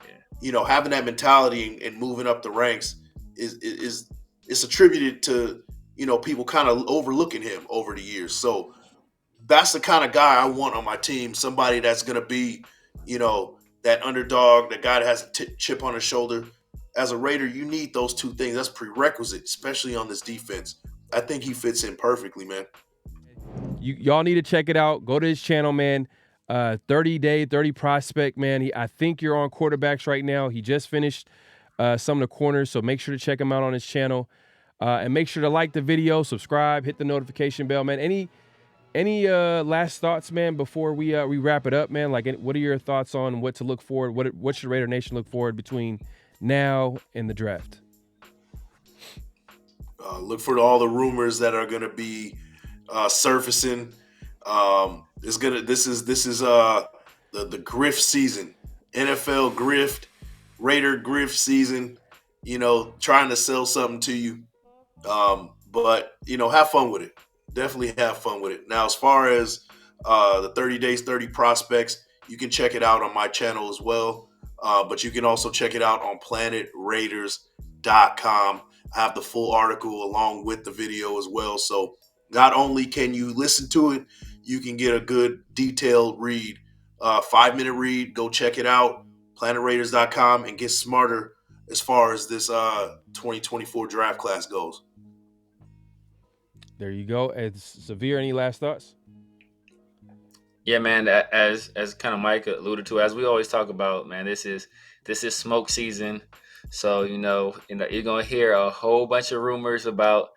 A: having that mentality and moving up the ranks is attributed to, people kind of overlooking him over the years. So that's the kind of guy I want on my team. Somebody that's going to be, that underdog, that guy that has a chip on his shoulder. As a Raider, you need those two things. That's prerequisite, especially on this defense. I think he fits in perfectly, man.
F: Y'all need to check it out. Go to his channel, man. 30 prospect, man. I think you're on quarterbacks right now. He just finished some of the corners, so make sure to check him out on his channel. And make sure to like the video, subscribe, hit the notification bell, man. Any last thoughts, man, before we wrap it up, man? Like, what are your thoughts on what to look forward? What should Raider Nation look forward between now and the draft?
A: Look for all the rumors that are going to be surfacing. This is the grift season, NFL grift, Raider grift season. Trying to sell something to you, but have fun with it. Definitely have fun with it. Now, as far as the 30 days, 30 prospects, you can check it out on my channel as well. But you can also check it out on PlanetRaiders.com. I have the full article along with the video as well. So not only can you listen to it, you can get a good detailed read, 5-minute read. Go check it out, PlanetRaiders.com, and get smarter as far as this 2024 draft class goes.
F: There you go. Severe, any last thoughts?
E: Yeah, man. As kind of Mike alluded to, as we always talk about, man, this is smoke season. So you're gonna hear a whole bunch of rumors about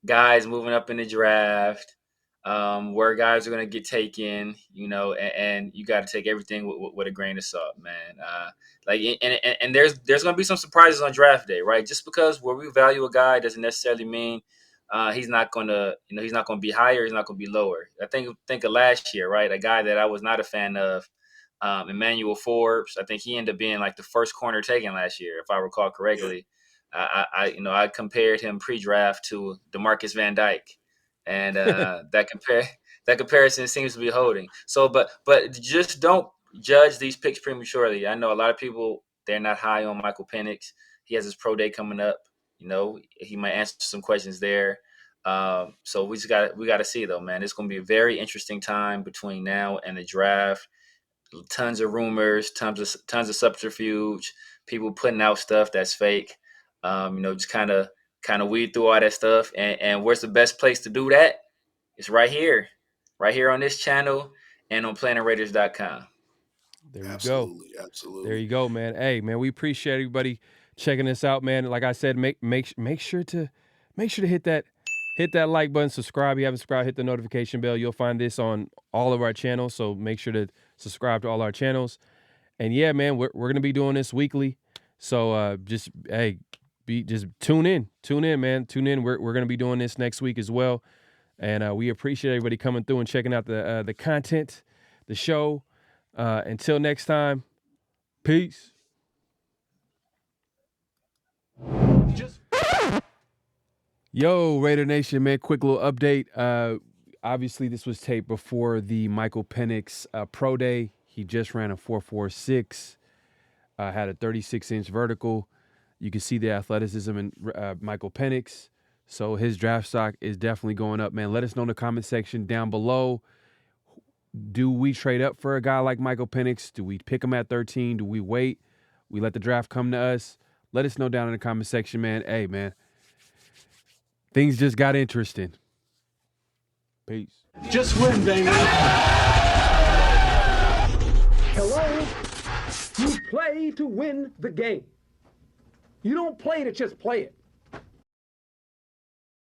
E: guys moving up in the draft, where guys are gonna get taken. And you got to take everything with a grain of salt, man. And there's gonna be some surprises on draft day, right? Just because where we value a guy doesn't necessarily mean he's not gonna be higher. He's not gonna be lower. I think of last year, right? A guy that I was not a fan of, Emmanuel Forbes. I think he ended up being like the first corner taken last year, if I recall correctly. I compared him pre-draft to DeMarcus Van Dyke, and that comparison seems to be holding. So, but just don't judge these picks prematurely. I know a lot of people, they're not high on Michael Penix. He has his pro day coming up. He might answer some questions there. So we got to see though, man. It's going to be a very interesting time between now and the draft. Tons of rumors, tons of subterfuge, people putting out stuff that's fake. Just kind of weed through all that stuff. And where's the best place to do that? It's right here on this channel and on PlanetRaiders.com.
F: There you
A: Absolutely,
F: go.
A: Absolutely.
F: There you go, man. Hey, man, we appreciate everybody checking this out, man. Like I said, make sure to hit that like button, subscribe. If you haven't subscribed, hit the notification bell. You'll find this on all of our channels, so make sure to subscribe to all our channels. And yeah, man, we're gonna be doing this weekly. So just tune in, man. Tune in. We're gonna be doing this next week as well. And we appreciate everybody coming through and checking out the content, the show. Until next time, peace. Yo, Raider Nation, man, quick little update. Obviously, this was taped before the Michael Penix Pro Day. He just ran a 4.46, had a 36-inch vertical. You can see the athleticism in Michael Penix. So his draft stock is definitely going up, man. Let us know in the comment section down below. Do we trade up for a guy like Michael Penix? Do we pick him at 13? Do we wait? We let the draft come to us? Let us know down in the comment section, man. Hey, man, things just got interesting. Peace.
G: Just win, baby. Hello? You play to win the game. You don't play to just play it.